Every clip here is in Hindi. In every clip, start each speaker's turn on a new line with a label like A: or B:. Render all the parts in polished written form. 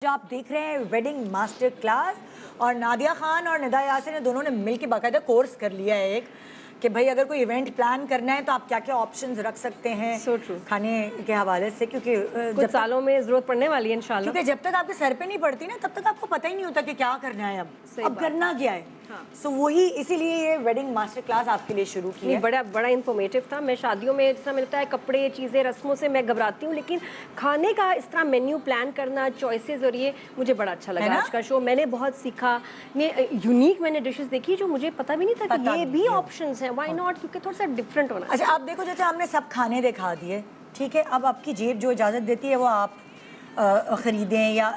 A: जो आप देख रहे हैं वेडिंग मास्टर क्लास, और नादिया खान और निदा यासिर ने दोनों ने मिलकर बाकायदा कोर्स कर लिया है एक कि भाई अगर कोई इवेंट प्लान करना है तो आप क्या क्या ऑप्शंस रख सकते हैं खाने के हवाले से, क्योंकि
B: कुछ सालों में ज़रूरत पड़ने वाली है इंशाल्लाह।
A: क्योंकि जब तक आपके सर पे नहीं पड़ती ना तब तक आपको पता ही नहीं होता कि क्या करना है अब करना क्या है। सो वही इसीलिए ये वेडिंग मास्टर क्लास आपके लिए शुरू की है।
B: बड़ा इंफॉर्मेटिव था। मैं शादियों में जैसा मिलता है कपड़े चीज़ें रस्मों से मैं घबराती हूँ, लेकिन खाने का इस तरह मेन्यू प्लान करना चॉइसेस, और ये मुझे बड़ा अच्छा लगा आज का शो। मैंने बहुत सीखा, यूनिक मैंने डिशेस देखी जो मुझे पता भी नहीं था कि ये भी ऑप्शंस हैं। व्हाई नॉट, क्योंकि थोड़ा सा डिफरेंट होना।
A: अच्छा आप देखो, जैसे हमने सब खाने दिखा दिए, ठीक है, अब आपकी जेब जो इजाज़त देती है वो आप ख़रीदें या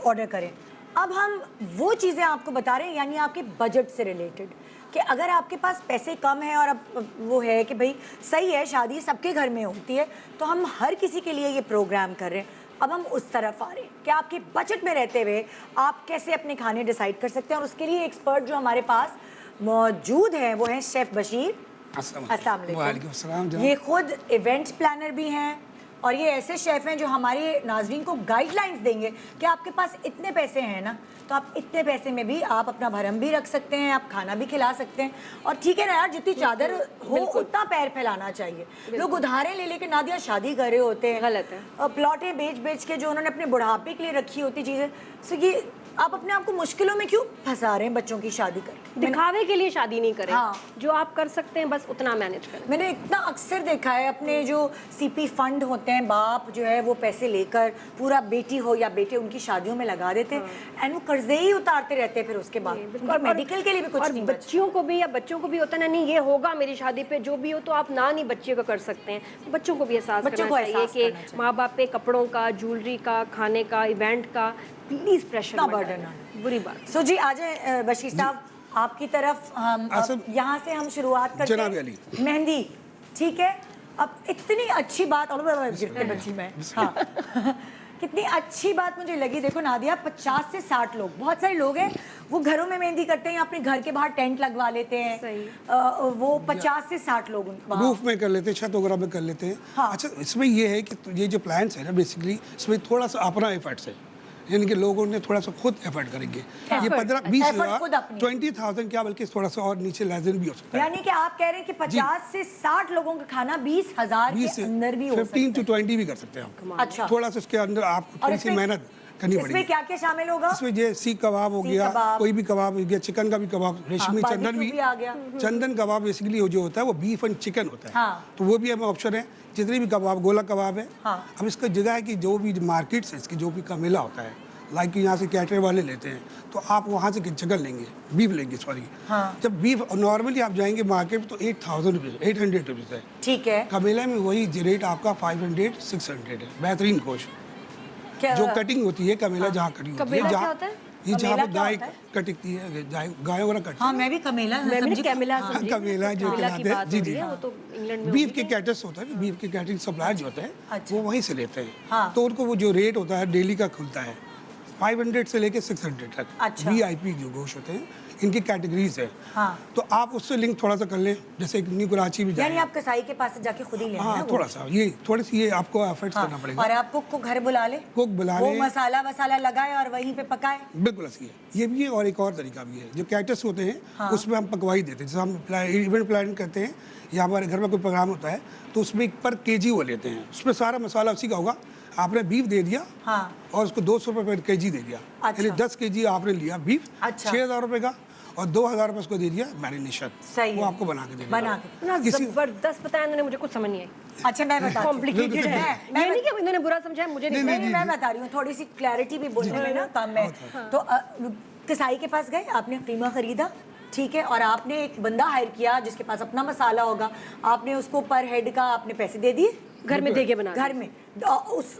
A: ऑर्डर करें। अब हम वो चीज़ें आपको बता रहे हैं, यानी आपके बजट से रिलेटेड, कि अगर आपके पास पैसे कम हैं और अब वो है कि भाई सही है शादी सबके घर में होती है, तो हम हर किसी के लिए ये प्रोग्राम कर रहे हैं। अब हम उस तरफ आ रहे हैं कि आपके बजट में रहते हुए आप कैसे अपने खाने डिसाइड कर सकते हैं, और उसके लिए एक्सपर्ट जो हमारे पास मौजूद हैं वो हैं शेफ़ बशीर। अस्सलाम वालेकुम। ये खुद इवेंट प्लानर भी हैं और ये ऐसे शेफ़ हैं जो हमारे नाज़रीन को गाइडलाइंस देंगे कि आपके पास इतने पैसे हैं ना, तो आप इतने पैसे में भी आप अपना भरम भी रख सकते हैं, आप खाना भी खिला सकते हैं। और ठीक है ना यार, जितनी चादर हो उतना पैर फैलाना चाहिए। लोग उधारे ले लेके नादिया शादी कर रहे होते हैं,
B: गलत है।
A: प्लॉटें बेच के जो उन्होंने अपने बुढ़ापे के लिए रखी होती चीज़ें, सो ये आप अपने आप को मुश्किलों में क्यों फंसा रहे हैं बच्चों की शादी कर?
B: दिखावे के लिए शादी नहीं करें।
A: हाँ।
B: जो आप कर सकते हैं बस उतना मैनेज करें।
A: मैंने इतना अक्सर देखा है, अपने जो सीपी फंड होते हैं, बाप जो है वो पैसे लेकर पूरा बेटी हो या बेटे उनकी शादियों में लगा देते हैं, एंड वो कर्जे ही उतारते रहते हैं फिर उसके बाद। और मेडिकल के लिए भी कुछ नहीं,
B: बच्चियों को भी या बच्चों को भी होता है नहीं ये होगा मेरी शादी पे जो भी हो, तो आप ना नहीं बच्चे को कर सकते हैं। बच्चों को भी एहसास करना चाहिए कि माँ बाप पे कपड़ों का, ज्वेलरी का, खाने का, इवेंट का प्लीज प्रेशर ना बर्डन, बुरी बात।
A: सो जी आ जाए बशीर साहब आपकी तरफ। हम यहाँ से हम शुरुआत करते हैं। मेहंदी, ठीक है, अब इतनी अच्छी बात बच्ची में, हाँ कितनी अच्छी बात मुझे लगी। देखो नादिया, 50 से 60 लोग, बहुत सारे लोग हैं वो घरों में मेहंदी करते हैं, अपने घर के बाहर टेंट लगवा लेते हैं। वो 50 से 60 लोग
C: रूफ में कर लेते हैं, छत वगैरह में कर लेते हैं। हाँ। अच्छा, इसमें ये है कि ये जो प्लान्स है ना, बेसिकली इसमें थोड़ा सा अपना एफर्ट्स है, यानी कि लोगों ने थोड़ा सा खुद एफर्ट करेंगे। ये 15-20 हज़ार 20,000 क्या, बल्कि थोड़ा सा और नीचे लेजन भी हो सकता है।
A: यानी कि आप कह रहे हैं कि 50 से 60 लोगों का खाना 20,000 के अंदर भी हो सकता है।
C: 15 to 20 भी कर सकते हैं आप।
A: अच्छा,
C: थोड़ा सा इसके अंदर आपको थोड़ी सी मेहनत करनी पड़ेगी।
A: इसमें क्या क्या शामिल होगा?
C: इसमें ये सीख कबाब हो गया, कोई भी कबाब हो गया, चिकन का भी कबाब, रेशमी चंदन भी
A: आ गया।
C: चंदन कबाब बेसिकली जो होता है वो बीफ एंड चिकन होता है। हाँ। तो वो भी हमें ऑप्शन है। जितने भी कबाब, गोला कबाब है। हाँ। अब इसका जगह है कि जो भी मार्केट से इसकी जो भी का मेला होता है, लाइक यहाँ से कैटरे वाले लेते हैं, तो आप वहाँ से चिकन लेंगे, बीफ लेंगे, सॉरी। हाँ। जब बीफ नॉर्मली आप जाएंगे मार्केट में तो 8,000 रुपीज़, 800 रुपीज़ है।
A: ठीक है।
C: कमेला में वही रेट आपका 500, 600 है। बेहतरीन गोश्त जो कटिंग होती है, कमेला जहाँ कटिंग होती है, जहाँ ये जहाँ पे गाय कटती है, गाय वगैरह कटती है।
A: हाँ, मैं भी कमेला
C: कमेला जो कहलाते हैं, जी जी। बीफ के कैटर्स होता है, बीफ के कैटरिंग सप्लायर जो होते हैं वो वहीं से लेते हैं। तो उनको वो जो रेट होता है डेली का खुलता है 500 से लेके 600 तक। अच्छा। VIP जो गोश्त होते हैं इनकी कैटेगरीज है। हाँ। तो आप उससे लिंक थोड़ा सा कर लें, जैसे न्यू कराची भी जाएं, यानी
A: आप कसाई के पास जाके खुद ही लेना।
C: हाँ, थोड़ा सा ये थोड़ी सी ये आपको एफर्ट्स करना पड़ेगा। और
A: आप कुक को घर बुला ले,
C: कुक बुला ले,
A: वो मसाला लगाए और वहीं पे पकाए।
C: बिल्कुल सही है, ये भी है। और एक और तरीका भी है, जो कैटर्स होते हैं उसमें हम पकवाई देते हैं, जैसे हम इवेंट प्लान करते हैं या हमारे घर में कोई प्रोग्राम होता है तो उसमें पर केजी वो लेते हैं, उसमें सारा मसाला उसी का होगा। आपने बीफ दे दिया। हाँ। और उसको 200 रुपये पर केजी दे दिया। अच्छा। यानी 10 केजी आपने लिया बीफ। अच्छा। 6,000 रुपये का, और 2,000 रुपये उसको दे दिया मैरिनेशन। सही, वो आपको बना के दे दिया।
B: जबरदस्त बताया इन्होंने, मुझे कुछ समझ नहीं आई।
A: अच्छा मैं बता,
B: कॉम्प्लिकेटेड है, ये नहीं कि इन्होंने बुरा समझा, मुझे नहीं,
A: मैं बता रही हूँ, थोड़ी सी क्लैरिटी भी बोलने में ना कम है। तो कसाई के पास गए, आपने कीमा खरीदा, ठीक है, और आपने एक बंदा हायर किया जिसके पास अपना मसाला होगा, आपने उसको पर हेड का आपने पैसे दे दिए,
B: घर में देके बना,
A: घर में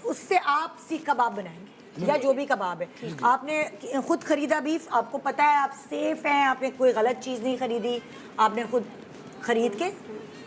A: उससे आप सीख कबाब बनाएंगे या जो भी कबाब है। आपने खुद खरीदा बीफ, आपको पता है आप सेफ हैं, आपने कोई गलत चीज़ नहीं खरीदी, आपने खुद खरीद के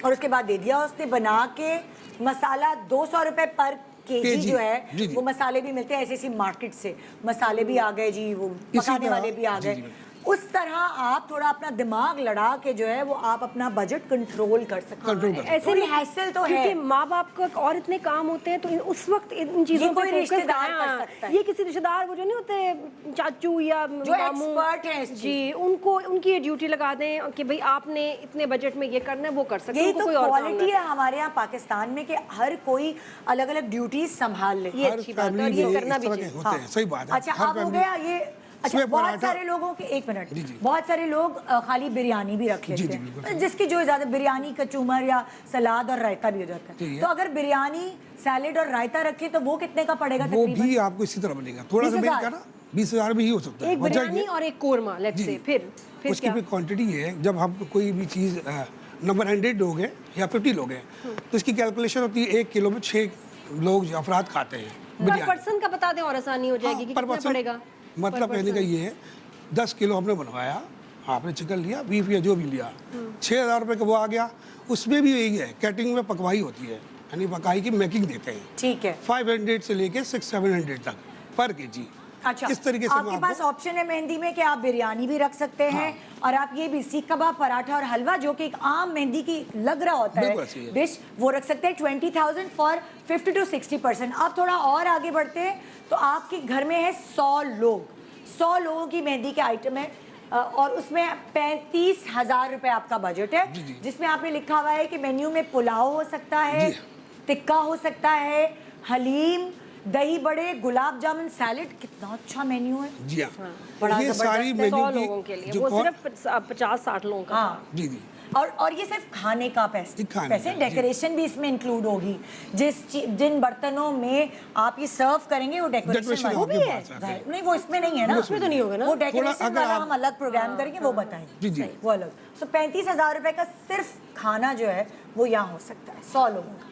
A: और उसके बाद दे दिया। उसने बना के मसाला 200 रुपये पर केजी जो है, वो मसाले भी मिलते हैं ऐसी मार्केट से, मसाले भी आ गए जी, वो पकाने वाले भी आ गए, उस तरह आप थोड़ा अपना दिमाग लड़ा के जो है वो आप अपना बजट कंट्रोल कर सकते
C: कंट्रोल
A: हैं।
C: कर
B: ऐसे
A: थोड़ी
B: में
A: हैसल तो
B: क्योंकि
A: है।
B: माँ बाप को और इतने काम होते हैं तो उस वक्त इन चीजों
A: कोई
B: पे फोकस
A: रिश्तेदार कर
B: हाँ,
A: सकता है।
B: ये किसी रिश्तेदार वो जो नहीं होते चाचू या
A: जो
B: मामू
A: एक्सपर्ट हैं इस चीज़
B: जी, उनको उनकी ये ड्यूटी लगा दें कि भाई आपने इतने बजट में ये करना है, वो कर सकते हैं।
A: यही
B: उनको
A: तो
B: कोई और काम
A: क्वालिटी
B: ना
A: है हमारे यहाँ पाकिस्तान में कि हर कोई अलग अलग ड्यूटीज संभाल ले।
B: ये
C: हर
B: अच्छी बात है और
C: फैमिली
B: ये
C: में
B: करना
C: इस
B: भी
C: तरह के
B: चाहिए।
C: होते हैं, सही बात है।
A: अच्छा
C: हर
A: अब हो
C: फैमिली-
A: गया ये। अच्छा
C: इसमें
A: बहुत
C: पराठा-
A: सारे लोगों के एक मिनट
C: जी, जी।
A: बहुत सारे लोग खाली बिरयानी भी रख लेते
C: जी, जी,
A: हैं
C: बिल्कुल।
A: जिसकी जो ज्यादा बिरयानी कचूमर या सलाद और रायता भी हो जाता
C: ठीक
A: है।
C: है।
A: तो अगर बिरयानी सैलेड और रायता रखे तो वो कितने का पड़ेगा
C: वो
A: तकरीबन?
C: भी आपको इसी तरह बनेगा, थोड़ा सा
A: 20,000?
C: मेल का ना 20,000 भी ही हो सकता है।
B: एक
C: वजह
B: बिरयानी
C: ये-
B: और एक कोरमा लेट्स
C: जी,
B: से
C: जी।
B: फिर
C: उसकी
B: क्या
C: भी क्वांटिटी है, जब हम कोई भी चीज़ नंबर 100 लोग हैं या 50 लोग हैं तो इसकी कैलकुलेशन होती है 1 किलो में 6 लोग अफराद खाते हैं
B: पर
C: बिरयानी।
B: पर्सन का बता दें और आसानी हो जाएगी कि
C: पर
B: कितना
C: पर्सन
B: पड़ेगा।
C: मतलब कहने का ये है 10 किलो हमने बनवाया, आपने चिकन लिया, बीफ या जो भी लिया, 6,000 रुपये का वो आ गया। उसमें भी यही है, कैटरिंग में पकवाई होती है, यानी पकाई की मेकिंग देते हैं।
A: ठीक है।
C: 500 से लेके 600-700 तक पर केजी।
A: अच्छा
C: इस तरीके से
A: आपके
C: हम
A: पास ऑप्शन है मेहंदी में कि आप बिरयानी भी रख सकते हैं और आप ये भी सीख कबाब, पराठा और हलवा जो कि एक आम मेहंदी की लग रहा होता
C: बिल्कुल ऐसी
A: है
C: है।
A: डिश, वो रख सकते हैं 20,000 फॉर 50 to 60%। आप थोड़ा और आगे बढ़ते हैं तो आपके घर में है 100 लोगों की मेहंदी के आइटम है और उसमें 35,000 रुपए आपका बजट है,
C: जी, जी।
A: जिसमें आपने लिखा हुआ है कि मेन्यू में पुलाव हो सकता है,
C: जी।
A: टिक्का हो सकता है, हलीम, दही बड़े, गुलाब जामुन, सैलेड। कितना अच्छा मेन्यू है।
C: जी हाँ,
A: बड़ा
C: ये
A: जबरदस्त
C: सारी
A: है।
C: मेन्यू
B: 100
C: की
B: लोगों के लिए
C: जो
B: वो
C: कौ-
B: सिर्फ 50-60 लोगों का
A: हाँ
B: था।
C: जी जी
A: और ये सिर्फ खाने का
C: ये खाने
A: पैसे
C: का, जी।
A: डेकोरेशन भी इसमें इंक्लूड होगी। जिन बर्तनों में आप ये सर्व करेंगे वो डेकोरेशन
C: डेकोरेशन
A: वाला
C: आपके
A: भी है।
C: पास आते हैं।
A: नहीं वो इसमें नहीं है ना,
B: उसमें तो नहीं होगा ना।
A: वो डेकोरेशन
C: अगर
A: वाला
C: आप-
A: हम अलग प्रोग्राम करेंगे, वो बताएंगे।
C: जी, जी।
A: वो अलग। सो 35,000 रुपए का सिर्फ खाना जो है वो यहाँ हो सकता है 100 लोगों का।